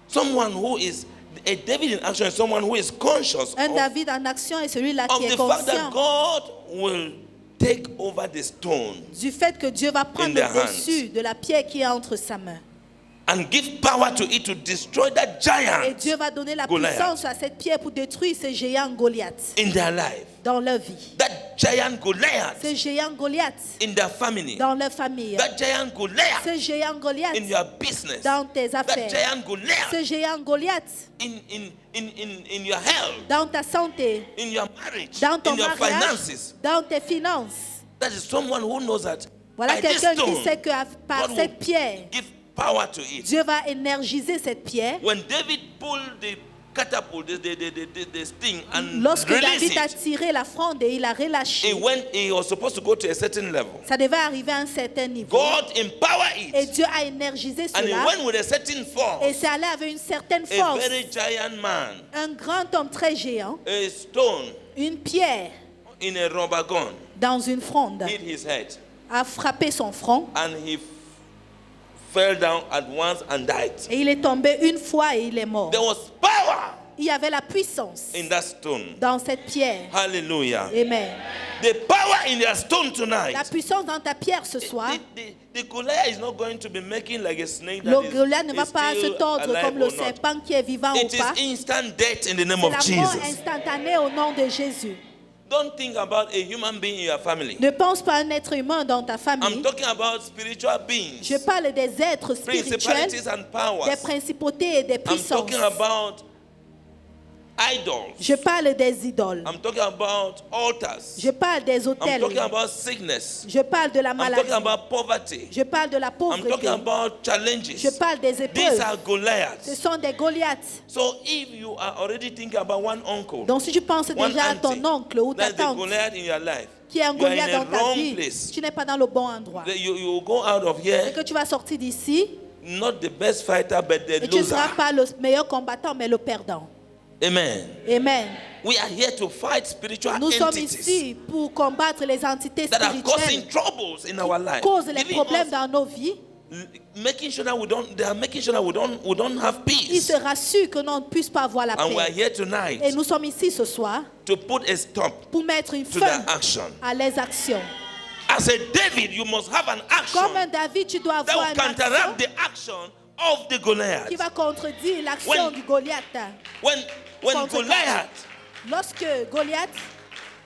Someone who is a David in action is someone who is conscious Un of David en action est celui-là qui the est fact that conscient God will take over the stone du fait que Dieu va prendre in their le dessus de la pierre qui est entre sa main. and give power to it to destroy that Et giant Dieu va donner la Goliath. puissance à cette pierre pour détruire ce géant Goliath in their life. dans leur vie. That giant Goliath Ce géant Goliath in their family. dans leur famille. That giant Goliath Ce géant Goliath in your business. dans tes That affaires. giant Goliath Ce géant Goliath in your health, dans ta santé, in your marriage, dans ton in your mariage, finances. dans tes finances. That is someone who knows that Voilà by this quelqu'un qui stone, sait que par God will cette pierre, give power to it. Dieu va énergiser cette pierre. When David pulled the catapult, the sting, and Lorsque released David a it, tiré la fronde et il a relâché, he was supposed to go to a certain level. ça devait arriver à un certain niveau. God empowered Et it, Dieu a énergisé and he cela. went with a certain force. Et c'est allé avec une certaine A force. very giant man, Un grand homme très géant, a stone une pierre in a rubber gun, dans une fronde, hit his head, a frappé son front. and he fell down at once and died. Et il est tombé une fois et il est mort. There was power Il y avait la puissance in that stone. dans cette pierre. Hallelujah. Amen. The power in your stone tonight. La puissance dans ta pierre ce soir. The Goliath is not going to be making like a snake that Le Goliath ne va is pas se still tordre alive comme le or not. serpent qui est vivant ou It pas. is instant death in the name C'est of la mort Jesus. instantanée au nom de Jésus. Don't think about a human being in your family. Ne pense pas à un être humain dans ta I'm famille. talking about spiritual beings, Je parle des êtres spirituels, principalities and des powers. principautés et des I'm puissances. talking about idols. Je parle des idoles. I'm talking about altars. Je parle des I'm hôtels. talking about sickness. Je parle de la I'm maladie. talking about poverty. Je parle de la I'm talking pauvreté. about challenges. Je parle des These épreuves. are Ce Goliaths. sont des Goliaths. So if you are already thinking about one uncle, Donc si tu penses one déjà à ton auntie, oncle ou ta that's the tante Goliath in your life. qui est un You are Goliath in a dans ta wrong vie, place. tu n'es pas dans le bon endroit. You go out of Et here, que tu vas sortir d'ici not the best fighter, but the et tu ne loser. seras pas le meilleur combattant mais le perdant. Amen. Amen. We are here to fight spiritual Nous sommes entities ici pour combattre les entités that are causing spirituelles troubles in our life. qui causent les Giving problèmes us- dans nos vies. making sure that they are making sure that we don't have Ils peace. se rassurent que l'on ne puisse pas avoir la And we are paix. here Et tonight nous sommes ici ce soir to put a stop pour mettre une to fin that action. à les actions. As a David, you must have an action Comme un David, tu dois that avoir will une action counteract the action of the Goliath. qui va contredire l'action When- du Goliath. When Contre- Goliath, Lorsque Goliath,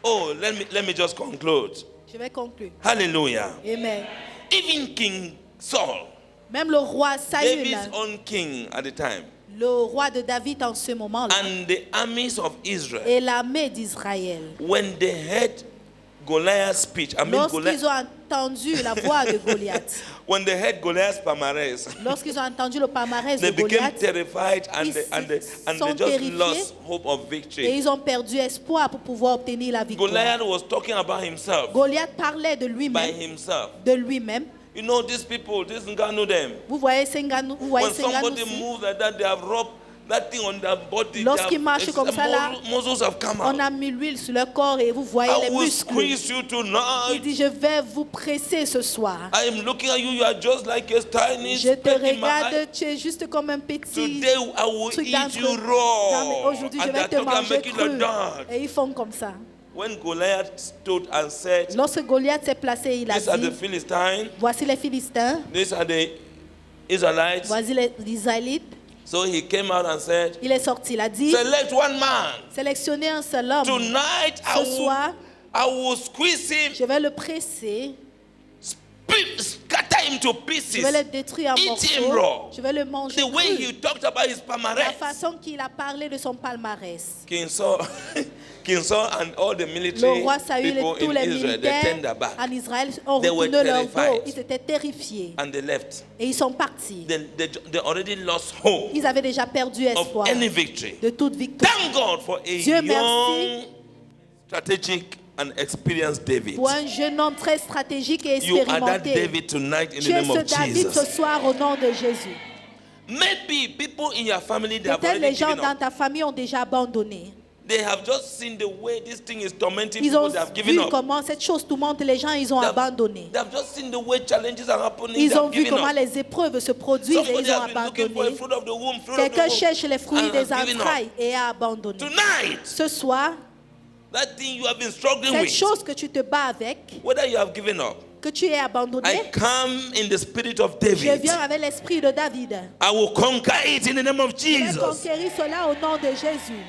let me just conclude. je vais conclure. Hallelujah. Amen. Even King Saul, Même le roi Saül, David's own king at the time, le roi de David en ce moment-là, and the armies of Israel, et l'armée d'Israël, when they heard Goliath's speech, lorsqu'ils ont entendu la voix de Goliath, when they heard Goliath's palmarès, lorsqu'ils ont entendu le palmarès they de became Goliath, terrified and Ils they sont just terrifiés. lost hope of et victory. ils ont perdu espoir pour pouvoir obtenir la victoire. Goliath was talking about himself, Goliath parlait de by lui-même, himself. de lui-même. You know, these people, this Nganu them. Vous voyez Sengano, vous voyez When Sengano somebody aussi. moves like that, they have robbed that thing on their body. Lorsqu'ils marchent comme ça, là, muscles have come on out. a mis l'huile sur leur corps et vous voyez I les will muscles. squeeze you Il tonight. dit, je vais vous presser ce soir. I am looking at you. You are just like a tiny Je te speck in my eye. regarde, tu es juste comme un petit Today I will truc eat d'encre. you Non, mais raw. aujourd'hui, je And vais they're te talking and manger making like cru. that. Et ils font comme ça. When Goliath stood and said, Lorsque Goliath s'est placé, il a "These are the dit, Philistines. voici les Philistins, These are the Israelites." voici les Israélites. So he came out and said, Il est sorti, il a dit, "Select one man. sélectionnez un seul homme. Tonight Ce soir, I will squeeze him, je vais le presser, scatter him to je pieces. vais le détruire en Eat him raw." morceaux, je vais le manger The way cru. he talked about his La palmarès. façon qu'il a parlé de son palmarès. King Saul, King Saul and all the Le military roi Saül et people tous in les Israel, they turned militaires their back en Israël ont They were retourné leur dos. terrified. Ils étaient terrifiés. and they left. Et ils sont partis. They already lost hope Ils avaient déjà perdu of espoir any victory. de toute victoire. Thank God for a Dieu young, merci. strategic, and experienced David. Pour un jeune homme très stratégique et You are that expérimenté. David tonight in Tu the es name ce of David ce Jesus. soir au nom de Jésus. Maybe people in your family, they have Peut-être already les gens given dans up. ta famille ont déjà abandonné. They have just seen the way this thing is tormenting Ils people. ont They have given vu up. comment cette chose tourmente les gens, ils ont They abandonné. have just seen the way challenges are happening. They Ils ont have vu given comment up. les épreuves se produisent et Somebody ils ont has been looking for a abandonné. fruit of the womb, fruit of the Quelqu'un womb, cherche les fruits and des has given up. entrailles et a abandonné. Tonight, Ce soir, that thing you have been struggling cette with, chose que tu te bats avec, whether you have given up, que tu es I abandonné, come in the spirit of je David. viens avec l'esprit de David. I will conquer it in the name of Je vais Jesus. conquérir cela au nom de Jésus.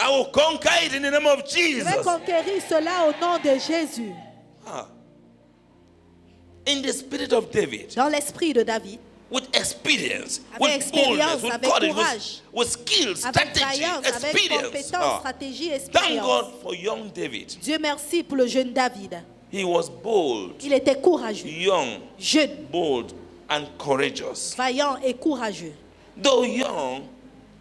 I will conquer it in the name of Je vais Jesus. conquérir cela au nom de Jésus. Ah. In the spirit of David, Dans l'esprit de David, with experience, avec with expérience, boldness, with avec courage, courage, with skills, avec strategy, vaillance, avec experience. compétence, Ah. stratégie, Thank expérience. God for young David. Dieu merci pour le jeune David. He was bold, Il était courageux, young, jeune, bold, and courageous. vaillant et courageux. Though young,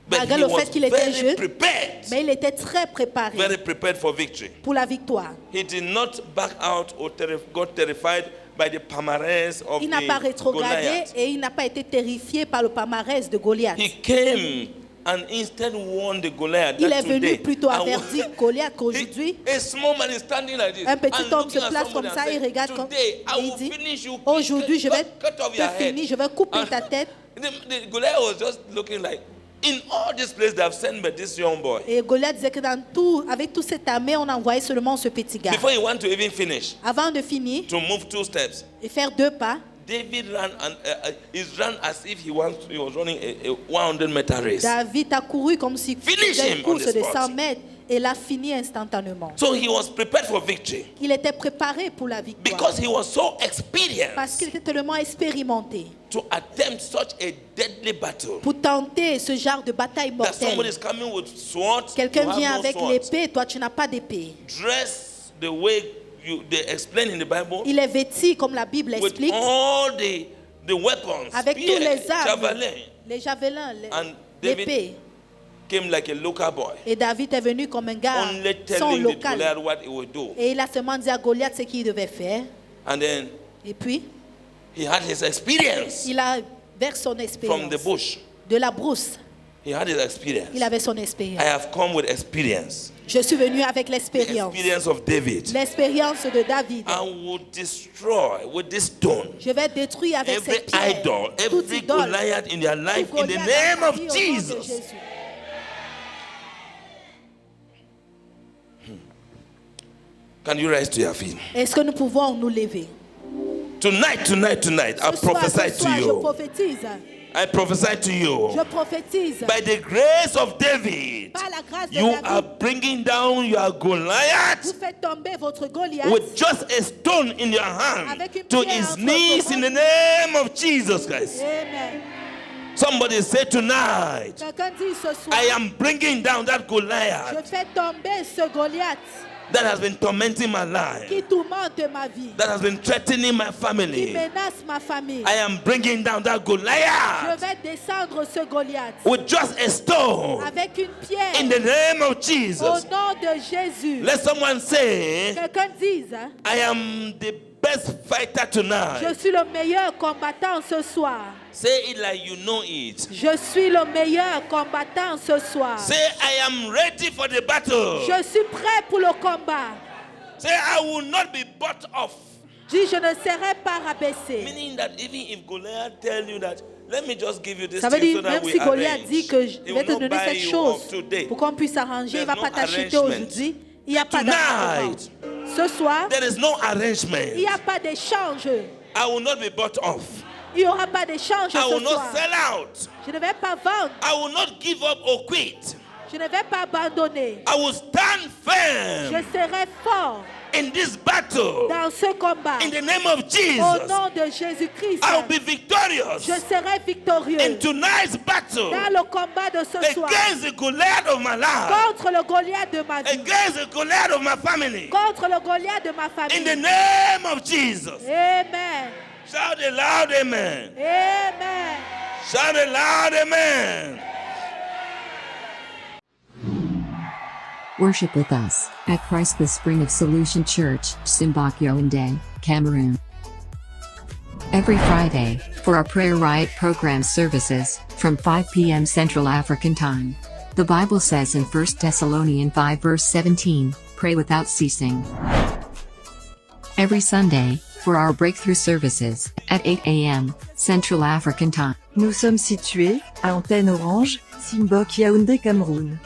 but Malgré he le was fait qu'il était very jeune, prepared, mais il était très préparé very prepared for victory. pour la victoire. He did not back out or got terrified by the palmarès of Il n'a pas the rétrogradé Goliath. et il n'a pas été terrifié par le palmarès de Goliath. He came and instead warned the Goliath Il that est venu today, plutôt I avertir Goliath qu'aujourd'hui, a small man is standing like this un petit and homme se looking at place somebody comme ça and et saying, regarde comme today I et il will dit, finish you. aujourd'hui je vais cut off your te head. finir, je vais couper And ta tête. the Goliath was just looking like, in all this place they have sent me this young boy. Et Goliath disait que dans tout, avec toute cette armée, on envoyait seulement ce petit gars. Before he want to even finish, Avant de finir to move 2 steps, et faire 2 pas, David ran and he ran as if he was running a 100-meter race. David a couru comme s'il Finish faisait him une on course the de spot. 100 mètres et l'a fini instantanément. So he was prepared for victory Il était préparé pour la victoire because he was so parce experienced qu'il était tellement expérimenté to attempt such a deadly battle pour tenter ce genre de bataille that somebody mortelle. is coming with swords. Quelqu'un you have vient no avec swords. l'épée, toi tu n'as pas d'épée. Dress the way they explain in the Bible Il est vêtu comme la Bible with explique, all the weapons, avec tous spear, les armes, javelin, les javelins, and David l'épée. came like a local boy, Et David est venu comme un gars only sans telling the local. Goliath what he would do. Et il a seulement dit à Goliath ce qu'il devait faire. And then Et puis, he had his experience il a vers son from expérience. the bush. De la brousse, He had his experience. il avait son I expérience. have come with experience. Je suis venu avec The l'expérience. experience of David. L'expérience de David. I will destroy with this stone Je vais détruire avec every cette pierre idol, toute every idole, Goliath in their life tout in the Goliath name dans ta of vie au nom de Jesus. Jésus. Can you rise to your feet? Est-ce que nous pouvons nous lever? Tonight, I Ce soir, prophesy ce to soir, je you. prophétise. I prophesy to you. Je prophétise. By the grace of David, Par la grâce de you are David, bringing down your vous Goliath faites tomber votre Goliath with just a stone in your hand avec une to pierre his entre knees vos in mains. the name of Jesus Christ. Amen. Somebody say tonight, Quelqu'un dit ce soir, I am bringing down that je Goliath fais tomber ce Goliath that has been tormenting my life, qui tourmente ma vie, that has been threatening my qui family. menace ma famille. I am bringing down that Je Goliath vais descendre ce Goliath with just a stone avec une pierre in the name of au Jesus. nom de Jésus. Let someone say, Quelqu'un dise, I am the best fighter Je tonight. suis le meilleur combattant ce soir. Say it like you know it. Je suis le meilleur combattant ce soir. Say, I am ready for the battle. Je suis prêt pour le combat. Say, I will not be bought off. Dis, je ne serai pas rabaissé. Meaning that even if Goliath tell you that, let me just give you this Ça veut thing dire, so that même we si Goliath arrange, dit que je he vais will te not donner buy cette you chose off today. pour qu'on puisse s'arranger, il ne va There's pas no t'acheter arrangement. aujourd'hui. Il n'y a pas d'arrangement. Tonight, Ce soir, there is no arrangement. il n'y a pas d'échange. I will not be bought off. Il n'y aura pas d'échange I will ce not soir. sell out. Je ne vais pas vendre. I will not give up or quit. Je ne vais pas abandonner. I will stand Je firm serai fort in this battle. dans ce combat. In the name of Au Jesus, nom de Jésus-Christ, I will be victorious je serai victorieux in tonight's battle dans le combat de ce soir against the Goliath of my life, contre le Goliath de ma vie, against the Goliath of my family. contre le Goliath de ma In the famille. name of Jesus. Amen. Shout it loud, amen. Amen. Shout it loud, amen. Worship with us at Christ the Spring of Solution Church, Simbak Yaoundé, Cameroon. Every Friday, for our Prayer Riot program services, from 5 p.m. Central African Time. The Bible says in 1 Thessalonians 5 verse 17, pray without ceasing. Every Sunday, for our breakthrough services, at 8 a.m. Central African Time. Nous sommes situés, à Antenne Orange, Simbok Yaoundé, Cameroun.